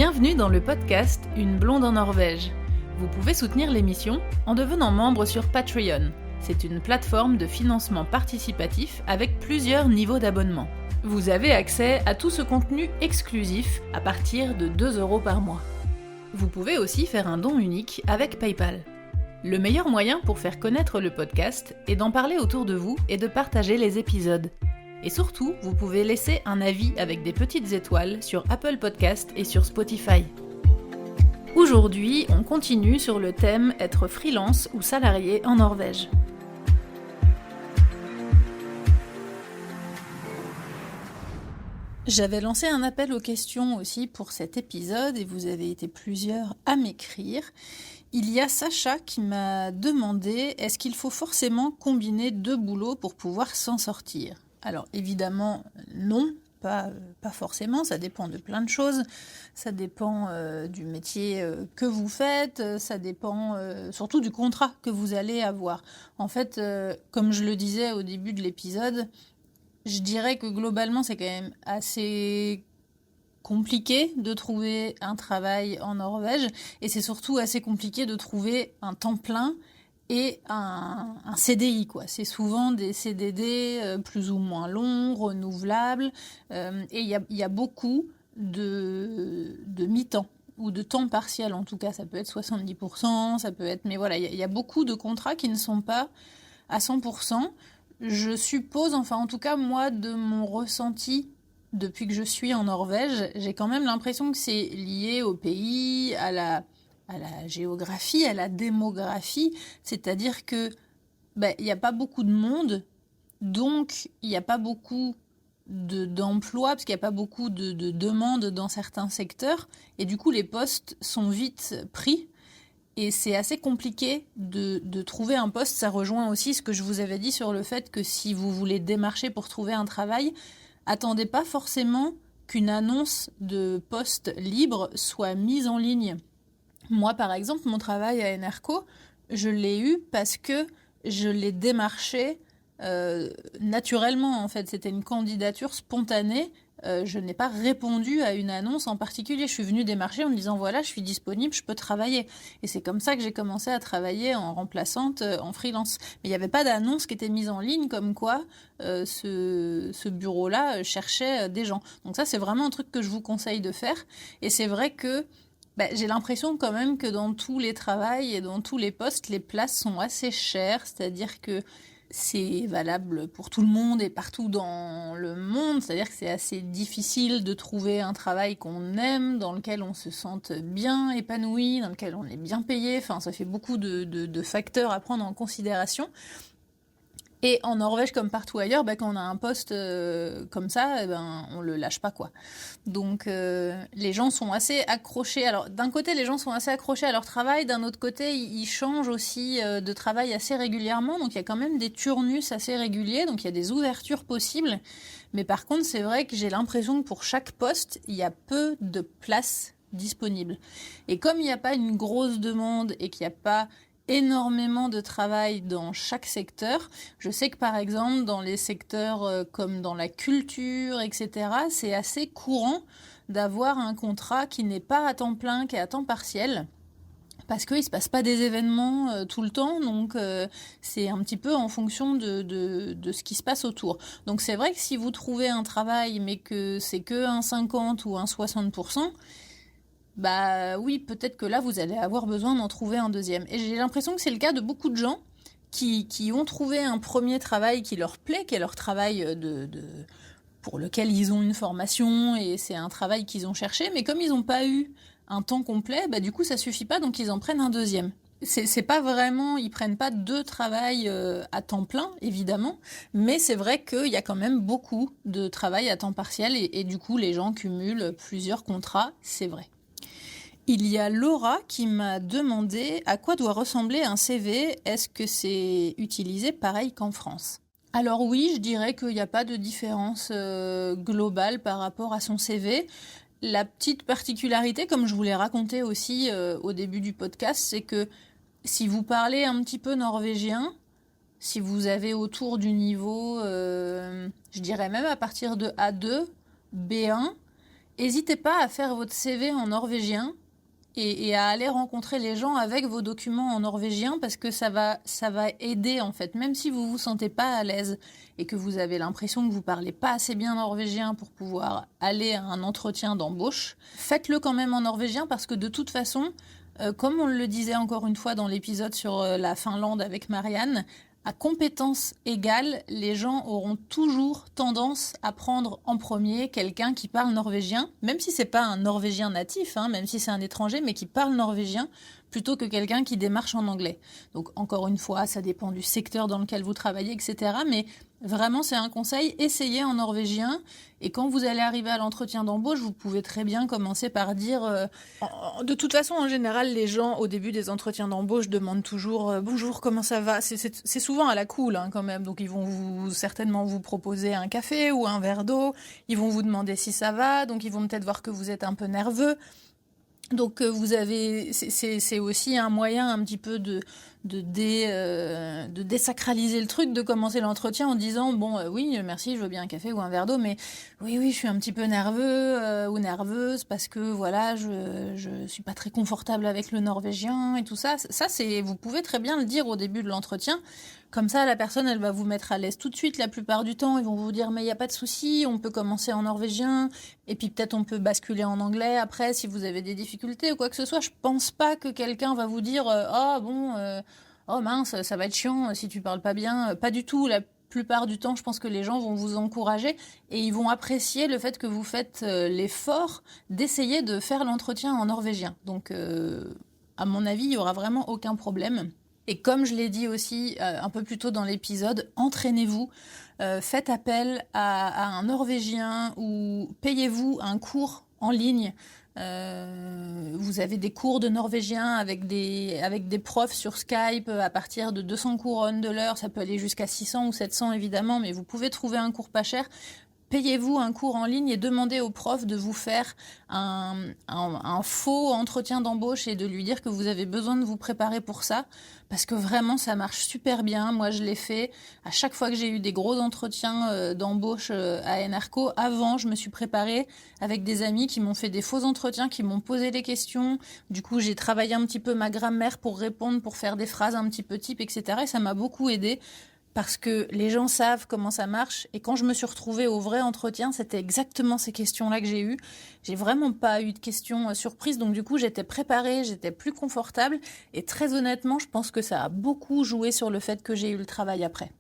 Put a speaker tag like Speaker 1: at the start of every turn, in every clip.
Speaker 1: Bienvenue dans le podcast Une blonde en Norvège. Vous pouvez soutenir l'émission en devenant membre sur Patreon. C'est une plateforme de financement participatif avec plusieurs niveaux d'abonnement. Vous avez accès à tout ce contenu exclusif à partir de 2 € par mois. Vous pouvez aussi faire un don unique avec PayPal. Le meilleur moyen pour faire connaître le podcast est d'en parler autour de vous et de partager les épisodes. Et surtout, vous pouvez laisser un avis avec des petites étoiles sur Apple Podcast et sur Spotify. Aujourd'hui, on continue sur le thème être freelance ou salarié en Norvège. J'avais lancé un appel aux questions aussi pour cet épisode et vous avez été plusieurs à m'écrire. Il y a Sacha qui m'a demandé est-ce qu'il faut forcément combiner 2 boulots pour pouvoir s'en sortir ? Alors évidemment non, pas forcément, ça dépend de plein de choses, ça dépend du métier que vous faites, ça dépend surtout du contrat que vous allez avoir. En fait, comme je le disais au début de l'épisode, je dirais que globalement c'est quand même assez compliqué de trouver un travail en Norvège et c'est surtout assez compliqué de trouver un temps plein et un CDI, quoi. C'est souvent des CDD plus ou moins longs, renouvelables, et il y a beaucoup de mi-temps ou de temps partiel, en tout cas, ça peut être 70%, ça peut être... Mais voilà, il y a beaucoup de contrats qui ne sont pas à 100%. Je suppose, enfin en tout cas, moi, de mon ressenti depuis que je suis en Norvège, j'ai quand même l'impression que c'est lié au pays, à la géographie, à la démographie, c'est-à-dire que il n'y a pas beaucoup de monde, donc il n'y a pas beaucoup d'emplois, parce qu'il n'y a pas beaucoup de demandes dans certains secteurs, et du coup les postes sont vite pris, et c'est assez compliqué de trouver un poste. Ça rejoint aussi ce que je vous avais dit sur le fait que si vous voulez démarcher pour trouver un travail, attendez pas forcément qu'une annonce de poste libre soit mise en ligne. Moi, par exemple, mon travail à Enerco, je l'ai eu parce que je l'ai démarché naturellement, en fait. C'était une candidature spontanée. Je n'ai pas répondu à une annonce en particulier. Je suis venue démarcher en me disant, voilà, je suis disponible, je peux travailler. Et c'est comme ça que j'ai commencé à travailler en remplaçante, en freelance. Mais il n'y avait pas d'annonce qui était mise en ligne comme quoi ce bureau-là cherchait des gens. Donc ça, c'est vraiment un truc que je vous conseille de faire. Et c'est vrai que j'ai l'impression quand même que dans tous les travails et dans tous les postes, les places sont assez chères, c'est-à-dire que c'est valable pour tout le monde et partout dans le monde, c'est-à-dire que c'est assez difficile de trouver un travail qu'on aime, dans lequel on se sente bien épanoui, dans lequel on est bien payé, enfin ça fait beaucoup de facteurs à prendre en considération. Et en Norvège, comme partout ailleurs, quand on a un poste comme ça, on le lâche pas, quoi. Donc, les gens sont assez accrochés. Alors, d'un côté, les gens sont assez accrochés à leur travail. D'un autre côté, ils changent aussi de travail assez régulièrement. Donc, il y a quand même des turnus assez réguliers. Donc, il y a des ouvertures possibles. Mais par contre, c'est vrai que j'ai l'impression que pour chaque poste, il y a peu de places disponibles. Et comme il n'y a pas une grosse demande et qu'il n'y a pas énormément de travail dans chaque secteur. Je sais que par exemple dans les secteurs comme dans la culture, etc., c'est assez courant d'avoir un contrat qui n'est pas à temps plein, qui est à temps partiel, parce qu'il ne se passe pas des événements tout le temps, donc c'est un petit peu en fonction de ce qui se passe autour. Donc c'est vrai que si vous trouvez un travail mais que c'est que un 50 ou un 60%, oui, peut-être que là, vous allez avoir besoin d'en trouver un deuxième. Et j'ai l'impression que c'est le cas de beaucoup de gens qui ont trouvé un premier travail qui leur plaît, qui est leur travail pour lequel ils ont une formation, et c'est un travail qu'ils ont cherché, mais comme ils n'ont pas eu un temps complet, du coup, ça suffit pas, donc ils en prennent un deuxième. C'est pas vraiment, ils prennent pas 2 travails à temps plein, évidemment, mais c'est vrai qu'il y a quand même beaucoup de travail à temps partiel, et du coup, les gens cumulent plusieurs contrats, c'est vrai. Il y a Laura qui m'a demandé à quoi doit ressembler un CV. Est-ce que c'est utilisé pareil qu'en France ? Alors oui, je dirais qu'il n'y a pas de différence globale par rapport à son CV. La petite particularité, comme je vous l'ai raconté aussi au début du podcast, c'est que si vous parlez un petit peu norvégien, si vous avez autour du niveau, je dirais même à partir de A2, B1, N'hésitez pas à faire votre CV en norvégien et à aller rencontrer les gens avec vos documents en norvégien parce que ça va aider en fait. Même si vous vous sentez pas à l'aise et que vous avez l'impression que vous parlez pas assez bien norvégien pour pouvoir aller à un entretien d'embauche, faites-le quand même en norvégien parce que de toute façon, comme on le disait encore une fois dans l'épisode sur la Finlande avec Marianne, à compétences égales, les gens auront toujours tendance à prendre en premier quelqu'un qui parle norvégien, même si c'est pas un norvégien natif, hein, même si c'est un étranger, mais qui parle norvégien, plutôt que quelqu'un qui démarche en anglais. Donc encore une fois, ça dépend du secteur dans lequel vous travaillez, etc. Mais vraiment, c'est un conseil, essayez en norvégien. Et quand vous allez arriver à l'entretien d'embauche, vous pouvez très bien commencer par dire... de toute façon, en général, les gens, au début des entretiens d'embauche, demandent toujours bonjour, comment ça va ? C'est souvent à la cool, hein, quand même. Donc, ils vont certainement vous proposer un café ou un verre d'eau. Ils vont vous demander si ça va. Donc, ils vont peut-être voir que vous êtes un peu nerveux. Donc c'est aussi un moyen un petit peu de désacraliser le truc, de commencer l'entretien en disant bon oui merci, je veux bien un café ou un verre d'eau, mais oui je suis un petit peu nerveux ou nerveuse parce que voilà je suis pas très confortable avec le norvégien et tout ça. Ça c'est, vous pouvez très bien le dire au début de l'entretien. Comme ça, la personne, elle va vous mettre à l'aise tout de suite. La plupart du temps, ils vont vous dire mais il y a pas de souci, on peut commencer en norvégien et puis peut-être on peut basculer en anglais après si vous avez des difficultés ou quoi que ce soit. Je pense pas que quelqu'un va vous dire oh mince, ça va être chiant si tu parles pas bien. Pas du tout. La plupart du temps, je pense que les gens vont vous encourager et ils vont apprécier le fait que vous faites l'effort d'essayer de faire l'entretien en norvégien. Donc, à mon avis, il y aura vraiment aucun problème. Et comme je l'ai dit aussi un peu plus tôt dans l'épisode, entraînez-vous, faites appel à un Norvégien ou payez-vous un cours en ligne. Vous avez des cours de norvégien avec des profs sur Skype à partir de 200 couronnes de l'heure. Ça peut aller jusqu'à 600 ou 700 évidemment, mais vous pouvez trouver un cours pas cher. Payez-vous un cours en ligne et demandez au prof de vous faire un faux entretien d'embauche et de lui dire que vous avez besoin de vous préparer pour ça, parce que vraiment ça marche super bien. Moi je l'ai fait à chaque fois que j'ai eu des gros entretiens d'embauche à Enerco. Avant, je me suis préparée avec des amis qui m'ont fait des faux entretiens, qui m'ont posé des questions. Du coup, j'ai travaillé un petit peu ma grammaire pour répondre, pour faire des phrases un petit peu type, etc. Et ça m'a beaucoup aidée. Parce que les gens savent comment ça marche. Et quand je me suis retrouvée au vrai entretien, c'était exactement ces questions-là que j'ai eues. J'ai vraiment pas eu de questions surprises. Donc du coup, j'étais préparée, j'étais plus confortable. Et très honnêtement, je pense que ça a beaucoup joué sur le fait que j'ai eu le travail après.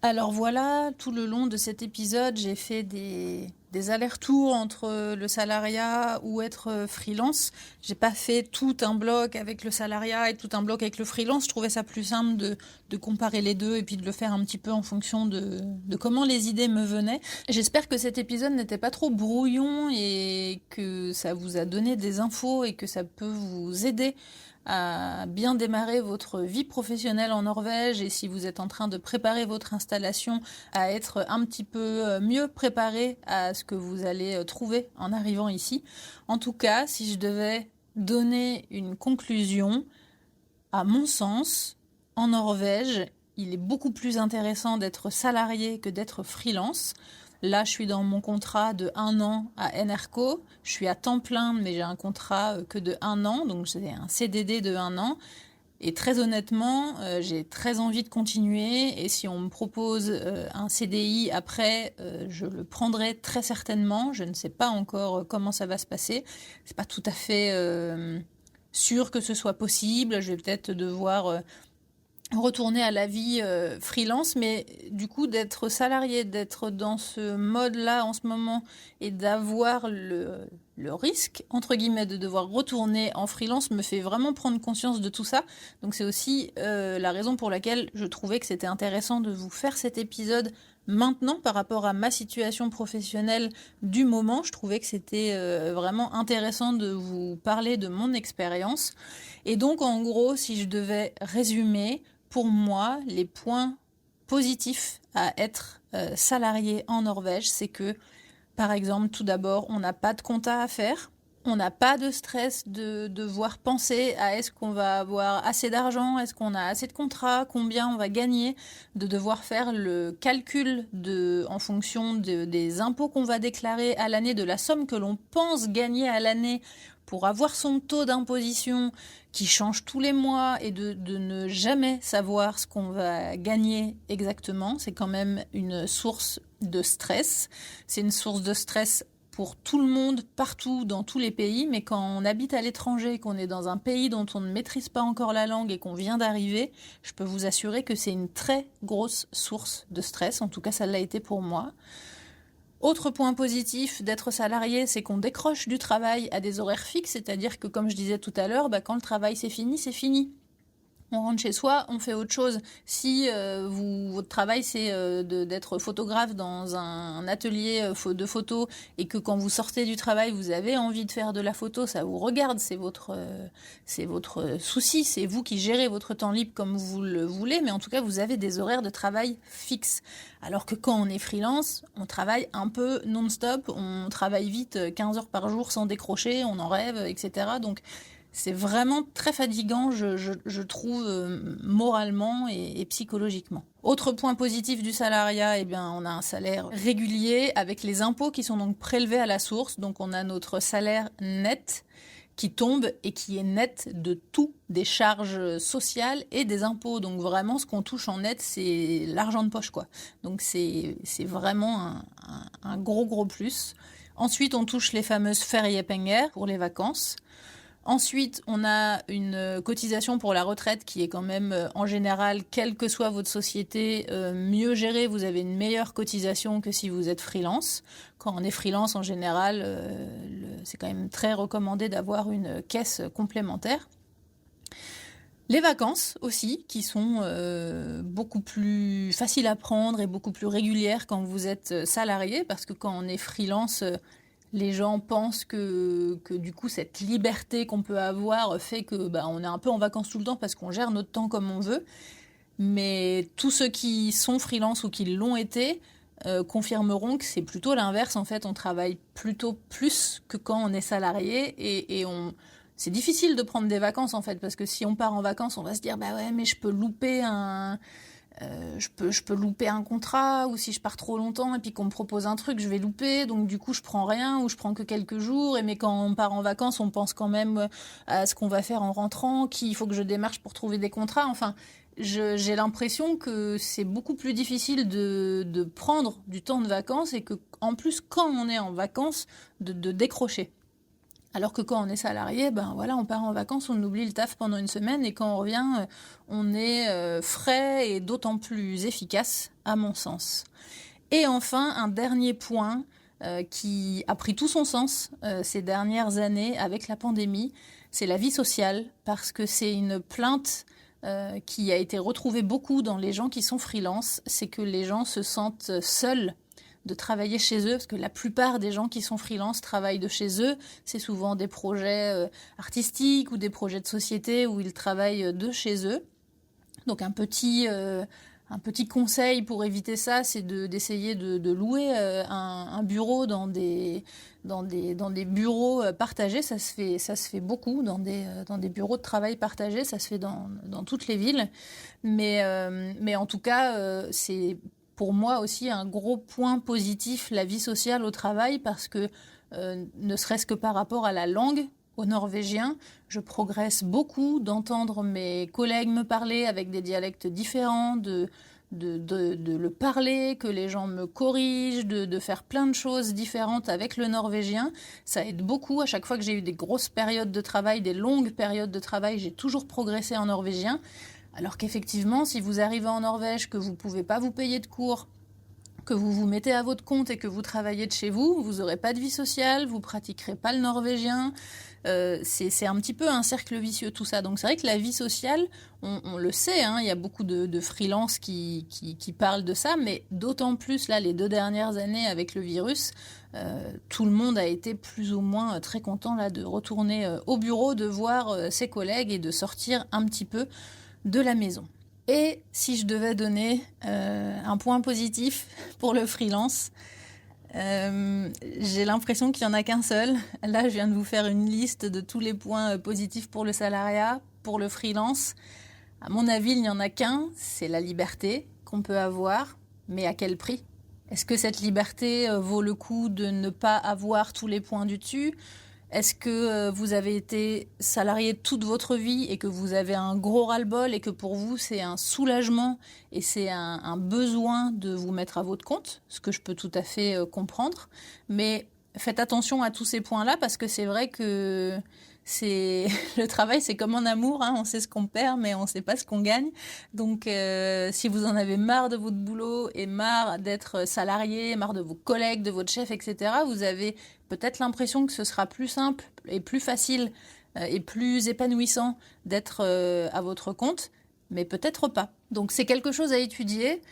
Speaker 1: Alors voilà, tout le long de cet épisode, j'ai fait des allers-retours entre le salariat ou être freelance. J'ai pas fait tout un bloc avec le salariat et tout un bloc avec le freelance. Je trouvais ça plus simple de comparer les deux et puis de le faire un petit peu en fonction de comment les idées me venaient. J'espère que cet épisode n'était pas trop brouillon et que ça vous a donné des infos et que ça peut vous aider à bien démarrer votre vie professionnelle en Norvège et si vous êtes en train de préparer votre installation, à être un petit peu mieux préparé à ce que vous allez trouver en arrivant ici. En tout cas, si je devais donner une conclusion, à mon sens, en Norvège, il est beaucoup plus intéressant d'être salarié que d'être freelance. Là, je suis dans mon contrat de 1 an à Enerco. Je suis à temps plein, mais j'ai un contrat que de 1 an, donc j'ai un CDD de 1 an. Et très honnêtement, j'ai très envie de continuer. Et si on me propose un CDI après, je le prendrai très certainement. Je ne sais pas encore comment ça va se passer. C'est pas tout à fait sûr que ce soit possible. Je vais peut-être devoir retourner à la vie freelance, mais du coup d'être salarié, d'être dans ce mode-là en ce moment et d'avoir le risque, entre guillemets, de devoir retourner en freelance me fait vraiment prendre conscience de tout ça. Donc c'est aussi la raison pour laquelle je trouvais que c'était intéressant de vous faire cet épisode maintenant par rapport à ma situation professionnelle du moment. Je trouvais que c'était vraiment intéressant de vous parler de mon expérience. Et donc en gros, si je devais résumer, pour moi, les points positifs à être salarié en Norvège, c'est que, par exemple, tout d'abord, on n'a pas de compta à faire. On n'a pas de stress de devoir penser à est-ce qu'on va avoir assez d'argent, est-ce qu'on a assez de contrats, combien on va gagner, de devoir faire le calcul en fonction des impôts qu'on va déclarer à l'année, de la somme que l'on pense gagner à l'année pour avoir son taux d'imposition qui change tous les mois et de ne jamais savoir ce qu'on va gagner exactement. C'est quand même une source de stress. C'est une source de stress pour tout le monde, partout, dans tous les pays, mais quand on habite à l'étranger, qu'on est dans un pays dont on ne maîtrise pas encore la langue et qu'on vient d'arriver, je peux vous assurer que c'est une très grosse source de stress, en tout cas ça l'a été pour moi. Autre point positif d'être salarié, c'est qu'on décroche du travail à des horaires fixes, c'est-à-dire que comme je disais tout à l'heure, quand le travail c'est fini, c'est fini. On rentre chez soi, on fait autre chose. Si votre travail c'est d'être photographe dans un atelier de photo et que quand vous sortez du travail vous avez envie de faire de la photo, ça vous regarde, c'est votre souci, c'est vous qui gérez votre temps libre comme vous le voulez, mais en tout cas vous avez des horaires de travail fixes. Alors que quand on est freelance, on travaille un peu non-stop, on travaille vite 15 heures par jour sans décrocher, on en rêve, etc. Donc c'est vraiment très fatigant, je trouve, moralement et psychologiquement. Autre point positif du salariat, on a un salaire régulier avec les impôts qui sont donc prélevés à la source. Donc on a notre salaire net qui tombe et qui est net de tout, des charges sociales et des impôts. Donc vraiment, ce qu'on touche en net, c'est l'argent de poche, quoi. Donc c'est vraiment un gros plus. Ensuite, on touche les fameuses Feriepengar pour les vacances. Ensuite, on a une cotisation pour la retraite qui est quand même, en général, quelle que soit votre société, mieux gérée. Vous avez une meilleure cotisation que si vous êtes freelance. Quand on est freelance, en général, c'est quand même très recommandé d'avoir une caisse complémentaire. Les vacances aussi, qui sont beaucoup plus faciles à prendre et beaucoup plus régulières quand vous êtes salarié, parce que quand on est freelance, les gens pensent que du coup cette liberté qu'on peut avoir fait que on est un peu en vacances tout le temps parce qu'on gère notre temps comme on veut. Mais tous ceux qui sont freelance ou qui l'ont été confirmeront que c'est plutôt l'inverse. En fait, on travaille plutôt plus que quand on est salarié et c'est difficile de prendre des vacances en fait parce que si on part en vacances, on va se dire ouais mais je peux louper je peux louper un contrat, ou si je pars trop longtemps et puis qu'on me propose un truc, je vais louper, donc du coup je prends rien ou je prends que quelques jours. Mais quand on part en vacances, on pense quand même à ce qu'on va faire en rentrant, qu'il faut que je démarche pour trouver des contrats. Enfin, j'ai l'impression que c'est beaucoup plus difficile de prendre du temps de vacances et que en plus quand on est en vacances de décrocher. Alors que quand on est salarié, on part en vacances, on oublie le taf pendant une semaine et quand on revient, on est frais et d'autant plus efficace, à mon sens. Et enfin, un dernier point qui a pris tout son sens ces dernières années avec la pandémie, c'est la vie sociale, parce que c'est une plainte qui a été retrouvée beaucoup dans les gens qui sont freelance, c'est que les gens se sentent seuls de travailler chez eux, parce que la plupart des gens qui sont freelance travaillent de chez eux. C'est souvent des projets artistiques ou des projets de société où ils travaillent de chez eux. Donc un petit conseil pour éviter ça, c'est d'essayer de louer un bureau dans des bureaux partagés. Ça se fait beaucoup dans des bureaux de travail partagés. Ça se fait dans toutes les villes. Mais en tout cas, c'est pour moi aussi un gros point positif, la vie sociale au travail, parce que ne serait-ce que par rapport à la langue, au norvégien, je progresse beaucoup d'entendre mes collègues me parler avec des dialectes différents, de le parler, que les gens me corrigent, de faire plein de choses différentes avec le norvégien. Ça aide beaucoup. À chaque fois que j'ai eu des grosses périodes de travail, des longues périodes de travail, j'ai toujours progressé en norvégien. Alors qu'effectivement, si vous arrivez en Norvège, que vous ne pouvez pas vous payer de cours, que vous vous mettez à votre compte et que vous travaillez de chez vous, vous n'aurez pas de vie sociale, vous ne pratiquerez pas le norvégien. C'est un petit peu un cercle vicieux tout ça. Donc c'est vrai que la vie sociale, on le sait, il y a beaucoup de freelance qui parlent de ça, mais d'autant plus là les 2 dernières années avec le virus, tout le monde a été plus ou moins très content là, de retourner au bureau, de voir ses collègues et de sortir un petit peu de la maison. Et si je devais donner un point positif pour le freelance, J'ai l'impression qu'il n'y en a qu'un seul. Là, je viens de vous faire une liste de tous les points positifs pour le salariat, pour le freelance. À mon avis, il n'y en a qu'un, c'est la liberté qu'on peut avoir, mais à quel prix ? Est-ce que cette liberté vaut le coup de ne pas avoir tous les points du dessus ? Est-ce que vous avez été salarié toute votre vie et que vous avez un gros ras-le-bol et que pour vous c'est un soulagement et c'est un besoin de vous mettre à votre compte, ce que je peux tout à fait comprendre. Mais faites attention à tous ces points-là parce que c'est vrai que le travail, c'est comme en amour, hein, on sait ce qu'on perd, mais on ne sait pas ce qu'on gagne. Donc, si vous en avez marre de votre boulot et marre d'être salarié, marre de vos collègues, de votre chef, etc., vous avez peut-être l'impression que ce sera plus simple et plus facile et plus épanouissant d'être à votre compte, mais peut-être pas. Donc, c'est quelque chose à étudier.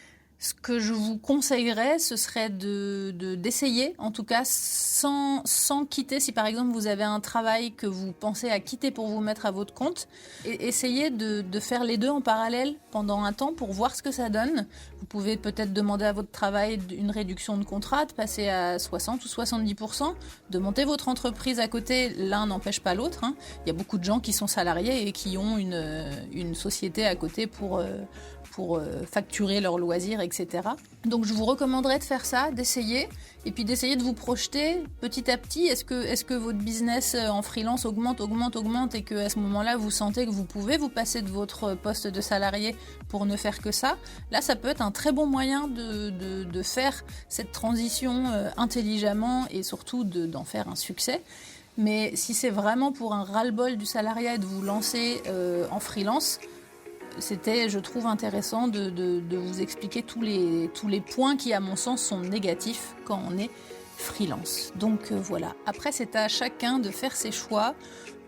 Speaker 1: Ce que je vous conseillerais, ce serait d'essayer, en tout cas sans quitter. Si par exemple vous avez un travail que vous pensez à quitter pour vous mettre à votre compte, essayez de faire les deux en parallèle pendant un temps pour voir ce que ça donne. Vous pouvez peut-être demander à votre travail une réduction de contrat, de passer à 60 ou 70%, de monter votre entreprise à côté. L'un n'empêche pas l'autre, hein. Il y a beaucoup de gens qui sont salariés et qui ont une société à côté pour facturer leurs loisirs, etc. Donc je vous recommanderais de faire ça, d'essayer, et puis d'essayer de vous projeter petit à petit. Est-ce que votre business en freelance augmente, et qu'à ce moment-là, vous sentez que vous pouvez vous passer de votre poste de salarié pour ne faire que ça ? Là, ça peut être un très bon moyen de faire cette transition intelligemment et surtout d'en faire un succès. Mais si c'est vraiment pour un ras-le-bol du salariat et de vous lancer en freelance, c'était, je trouve, intéressant de vous expliquer tous les points qui, à mon sens, sont négatifs quand on est freelance. Donc voilà. Après, c'est à chacun de faire ses choix.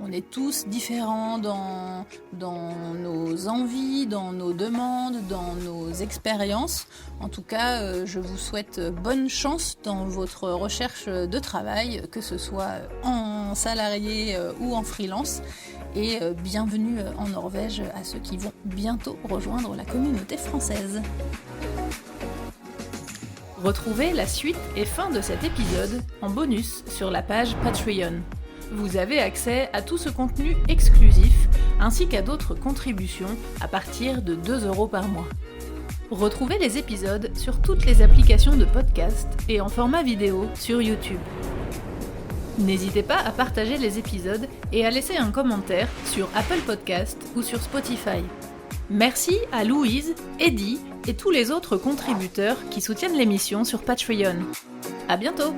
Speaker 1: On est tous différents dans nos envies, dans nos demandes, dans nos expériences. En tout cas, je vous souhaite bonne chance dans votre recherche de travail, que ce soit en salarié ou en freelance. Et bienvenue en Norvège à ceux qui vont bientôt rejoindre la communauté française. Retrouvez la suite et fin de cet épisode en bonus sur la page Patreon. Vous avez accès à tout ce contenu exclusif ainsi qu'à d'autres contributions à partir de 2 € par mois. Retrouvez les épisodes sur toutes les applications de podcast et en format vidéo sur YouTube. N'hésitez pas à partager les épisodes et à laisser un commentaire sur Apple Podcast ou sur Spotify. Merci à Louise, Eddie et tous les autres contributeurs qui soutiennent l'émission sur Patreon. À bientôt!